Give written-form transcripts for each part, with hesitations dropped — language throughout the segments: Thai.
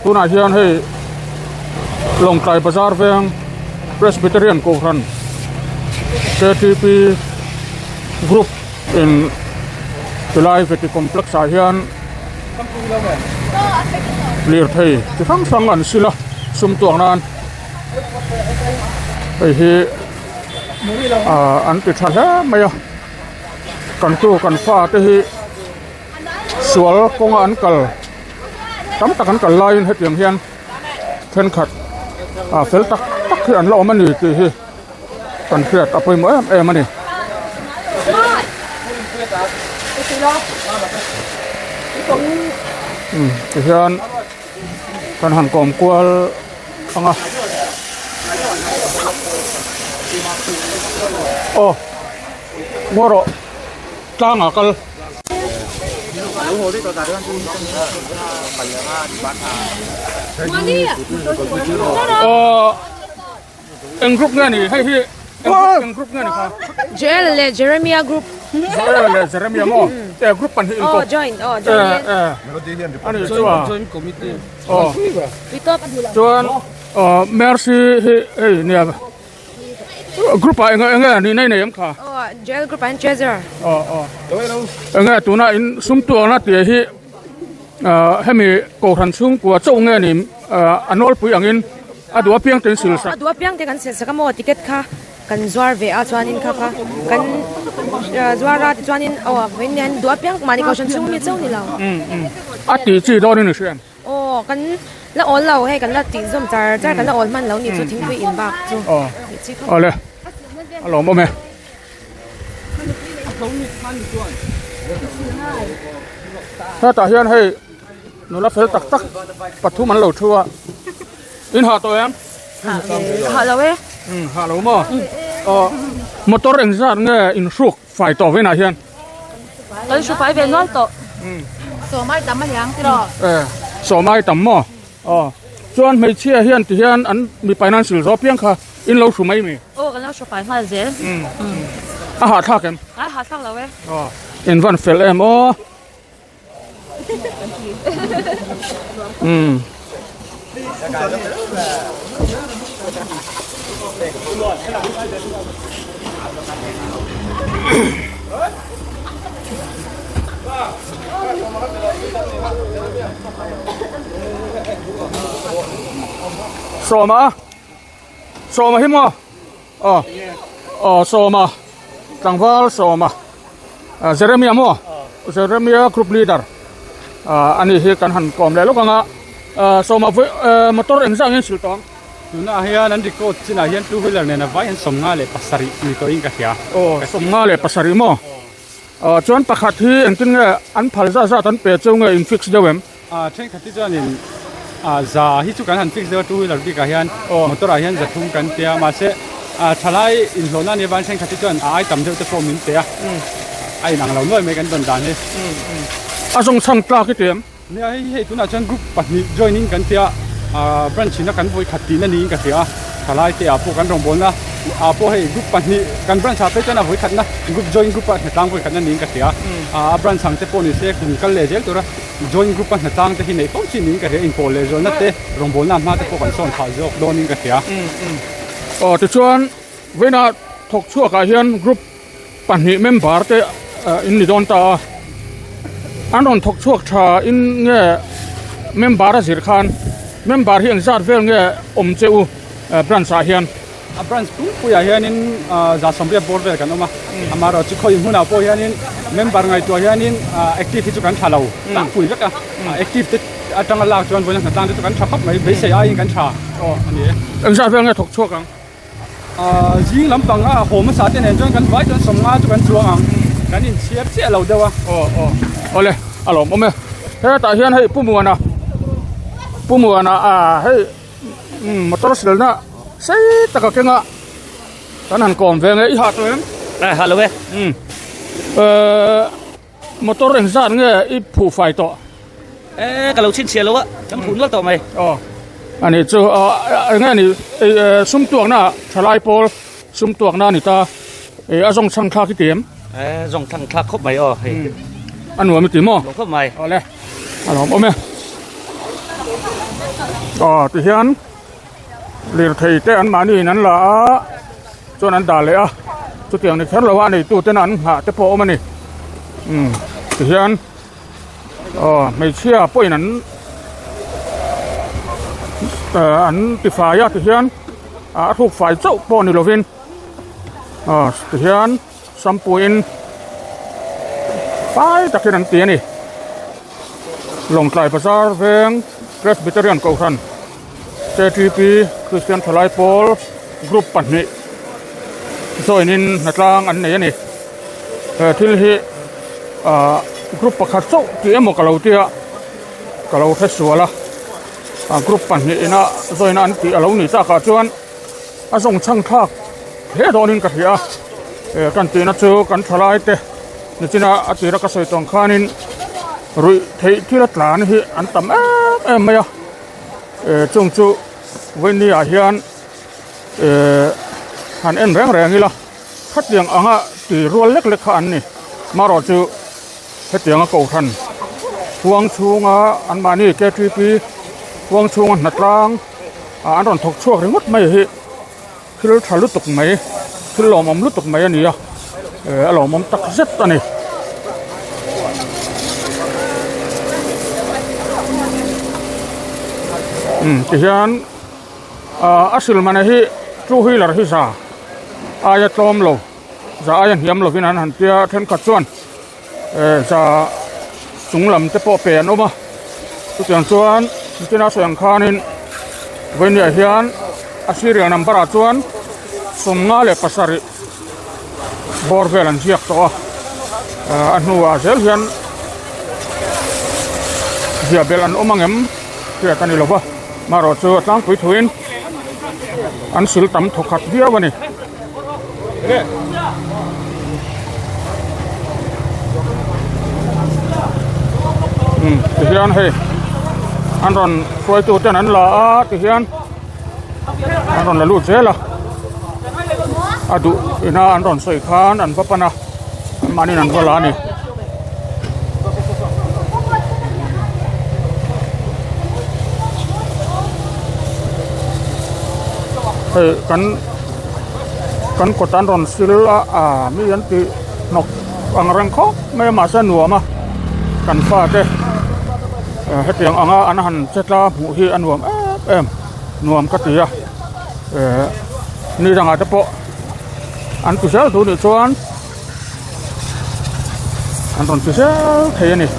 tu na hian hei Longkai Bazar veng Presbyterian Kohran KTP group in Pilai Veti Complex a hian lir thei chi sang an sila sum tuang nan hei hi an ti tha he maya kan tu kan fa te hi sual konga an kal tam takan kal lain hetiang hian then khat fel tak khi an lo mani ti hi kan khiat apoi mo em ani ti hian kan han kom kwal anga ngoro tanga kal en group nga ni hay hi en group nga ni ka Joel le Jeremiah group Jeremiah mo group pan hi ko join ani join committee ito padula join mercy hey ni group a nga ni nei nei am kha Joel group and treasurer nga tu na in sum tu na ti hi hemi ko ran sum ko chou nga ni anol pui angin adua piang ten sil sa adua piang te kan se sa mo ticket kha kan zwar ve a chuanin kha kan zwar ra chuanin when dua piang mani ko chen sum mi chau ni law ati chi do ni sian kan la ol law he kan la ti zum char kan la ol man law ni chu thing pui in bak chu le alo mo meถ้าตาเฮียนให้หนูรับเฟลตักปัทุมันเหล่าชัวอินหาตัวเอง ha law e หาเราหม้อมอเตอร์เอ็นซ่าเนี่ยอินสุกฝ่ายต่อไว้ไหนเฮียน kan su pai ve non to so mai dam ma yang ti ro สอไม้ต่ำหม้อส่วนไม่เชี่ยเฮียนที่เฮียนอันมีไปนั่นสิรอเพียงค่ะอินเราสุไม่มี kan la su pai ma zel อาหารท่ากัน ha sak law e อินวันเฟลเอ็มโซมาหิมโซมาจังหวะโซมาเจเรมียมั้เจเรมียกรุ๊ปลีดเดอร์อันนี้คือการหันกลมเลยลูกงาโซมามาตัวเอ็นซ่าเงินสุดท้องดูน่าเฮียนั่นดิโก้ที่น่าเฮียตู้เวลาเนี่ยนะไว้เห็นสมงาเลยปัสสริมีตัวอิงกะเฮียสมงาเลยปัสสริมั้จวนประคัดที่อันที่เนี่ยอันพัลซ่าตันเปิดเจ้าเงี้ยอินฟิกซ์เดวิมเช่นขัดที่จวนนี่จะฮิจุกันหันฟิกซ์เดวตู้เวลาดิกะเฮียนมาตัวเฮียนจะทุ่งกันเตียมาเสทลายอินโซน่าเนี่ยวันเช่นขัดที่จวนไอ้ต่ำเดียวจะโฟมินเตียไอ้หนังเราหน่อยไม่กันโดนด่านเลยส่งช่างกล้ากี่เตียมเนี่ยให้ตัวน่าจะกรุ๊ปปัจจุบัน joining กันเตียบรันชินักกันไปขัดตีนั่นนี่กันเตียทลายเตียพวกกันรองบอลนะพวกให้กรุ๊ปปัจจุบันกันบรันชาเตจนะไปขัดนะกรุ๊ป join กรุ๊ปปัจจุบันตั้งไปขัดนั่นนี่กันเตียบรันสังเตปนิเสกุนกันเลยเจ้าตัวละ join กรุ๊ปปัจจุบันตั้งแต่ที่ไหนต้องชินิ่งกันเตียอินโฟเลจนั่นเตรองบอลน่ะมาแต่พวกกันส่วนขาเจ้าโดนนิ่งกันเตียที่ชวนเวลาถกชั่วกันเฮียนกรุ๊ปปัจจุบันเมมเบอร์เตอินนิดอนตาอันนั้นถกชั่วชาอินเงี้ยเมมเบอร์สิร์คันเมมเบอร์เฮียนซาดเวลเงี้ยเจ้าบรันสาเฮียนบรันปุ๊บปุยเฮียนินจะสมเด็จบอร์เวลกันออกมามาเราจะคอยหุ่นเอาปุยเฮียนินเมมเบอร์ไงตัวเฮียนินแอคทีฟที่จุกันชาเราตั้งปุยแล้วกันแอคทีฟที่จังหวะจวนปุยนั่งตั้งที่จุกันชาพับไม่ไม่ใช่ยังกันชาอันนี้ซาดเวลเงี้ยถกชั่วกันยิงลำปังโหมันสาดเนี่ยจนกันไว้จนสมงาจนกันจวงกันนี่เสียเราเดียวเอาเลยอารมณ์ผมเนี่ยเฮ้ยตาเฮียนให้ผู้มัวนะให้มาตรวจสอบนะใช่ตะกักเงาตอนนั้นก่อนเวงไอ้หาตัวเองฮัลโหลเว้ยมาตรวจเองซะเงี้ยไอ้ผู้ฝ่ายต่อกับเราชิ้นเชียร์แล้ววะจำผุนว่าต่อไหมอันนี้จะงั้นนี่ซุ้มตัวน่ะทลายโพลซุ้มตัวน่ะนี่ตาอาจงช่างคลากี่เตียมจงทางคลักครบไหมอันหัวมีตีมอครบไหมเอาเลยอารมณ์ผมเนี่ย ที่เฮียนเรียนไทยแต่อันมานี่นั้นละจนอันด่าเลยอ่ะจุดเตียงในชั้นละว่าในตู้เต้นนั้นหาแต่พอมันนี่ที่เฮียนไม่เชื่อป่วยนั้นอันติฝ่ายที่เฮียนถูกฝ่ายเจ้าปอนี่โลวินที่เฮียนสัมปุยนไปจากที่นั้นเตียนี่ลงใต้ภาษาเวงเกรสบิเตอร์เรียนเก่าทันJTP คริสเตียนทลายโพลกรุ๊ปปันนี้ซอยนินนัดลางอันนี้นี่ที่ที่กรุ๊ปประคัตโซ่ที่เอ็มกะลาวเตียกะลาวเทสวละกรุ๊ปปันนี้นะซอยนั้นที่เราหนีจากจวนส่งช่างทักเฮดอนินกัทยากันตีนัดเจอกันทลายเตนี่จีน่าตีรักษาตรงข้านินรุยที่รัตลานี่อันต่ำไม่ยจงจูวันนี้อาเฮียนหันแรงนี่ละขัดยังอ่างตีรัวเล็กๆขันนี่มารอจูเฮ็ดยังเก่าทันหวงชูงอันมานี่แกทีปีหวงชูงนัดรางอันรอนถกช่วงงดไม่เฮคือทะลุตกไหมคือหล่อมลุตกไหมอันนี้หล่อมตักเซ็ตอันนี้ที่เฮียนอาศิลมันให้จูฮิลาร์ฮิซาอายะตอมโลจะอายะเฮียมโลฟินันหันเตียเทนขัดชวนจะสุงลำเตปอเปียนออกมาทุกอย่างชวนที่น่าสนขานินวันนี้เฮียนอาศิริยนัมบาราชวนสมงาเลปัสริบอร์เวลันเชียกตัวอันหัวเซลเฮียนเสียเบลันอมังเอ็มเสียตันนี่หรอวะมารอเจอตั้งปุ๋ยทวินอันสิลตั้มถกขัดเดียววันนี้ที่เฮียนเฮอันรอนช่วยตัวเจ้านั้นละที่เฮียนอันรอนละลูกเสียละดูอินาอันรอนใส่ขานอันพับปนะมานี่นั่นก็ลานี่กันกดตันรอนสิลมีอันที่นกอังรังเขาไม่มาเส้นหัวมากันฟาดเฮ็ดอย่างอันหันเจ็ดลาหูที่อันหัวหน่วมกติยานี่ต่างหากจะปะอันกุศลตัวนี้ชวนอันรอนกุศลเทียนี่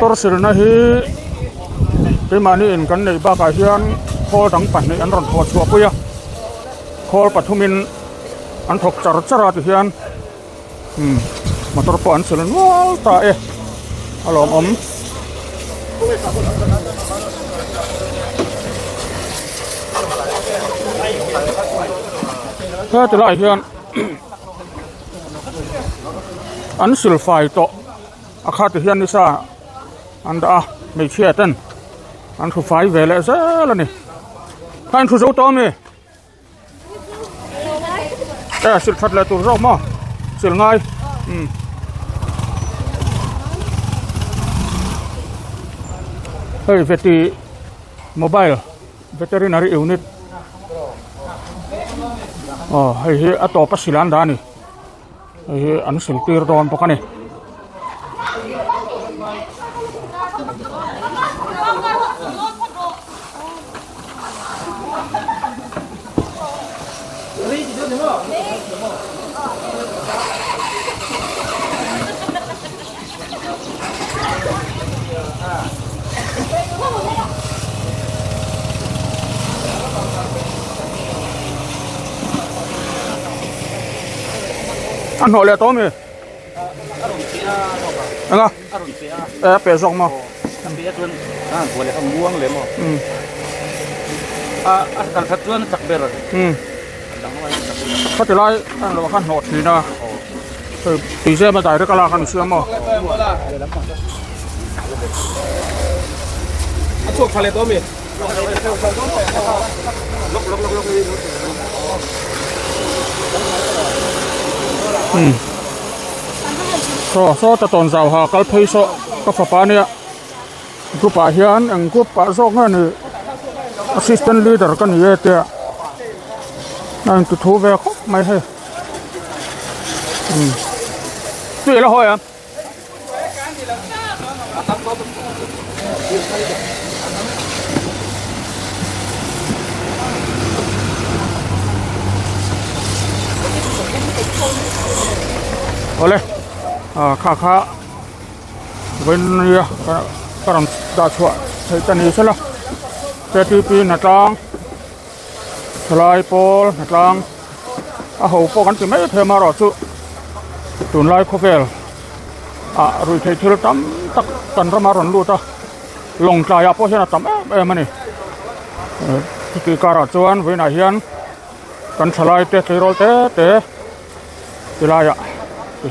motor sirna hi te mani in kan nei ba ka hian khol dang pan nei an ron thot chua puya khol pathumin an thok chara ti hian motor po an silan wal ta alom om ta te lai hian an sil fai to akha ti hian ni saอันดาไม่เชื่อตันอันถูกไฟเวลเซแล้วนี่ท่านถูกโจมตีแต่สิลทัดเลยตัวเรามาสิลง่ายเฮ้ยเวทีโมบายเวทีรีนารียูนิตเฮ้ยอัตโตปัสสิลันดานี่เฮ้ยอันสิลตีร์ดอนปกันนี่อันหัวเลยตัวมีอะไรเปย์ส่งมาเปียจวนหัวเลยเขาม้วนเลยมั้งกันทัดจวนจักเบอร์ด เขาจะไล่ตั้งเราขั้นโหดทีนะตีเสียมาจ่ายด้วยกะลาคันเชื่อมั้ง ช่วงทะเลตัวมี so ta ton zau ha kal phei so ka fa pa ne group a hian ang group pa zo nga ni assistant leader kan ye te nang tu thu ve khop mai he tu la hoya ole kha when ya karam da chua thai ta ni sala TTP na tang lai pol na tang a ho po kan ti mai the ma ro chu tun lai kho vel rui thai thil tam tak kan ra ma ron lu ta long ta ya po hena tam mani ki kara chuan we na hian kan thalai te thairol te tilaya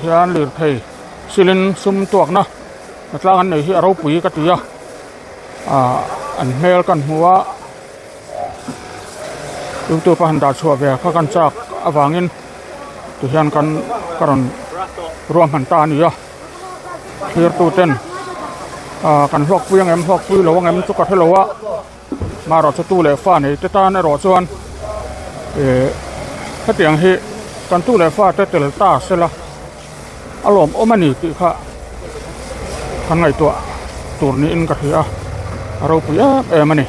hian lir thei silin sum tuak na tlang an nei hi aro pui ka tia an hmel kan huwa tu pa han da chua ve kha kan chak awangin tu hian kan karon ruam han ta ni ya hir tu ten kan hlok puang em hlok pui lo em chu ka thelo wa ma ro chu tu le fa nei te ta na ro chuan ka tiang hi kan tu le fa te tel ta sela alom omani ti kha kan ngai to tur ni in ka thia aro puya mani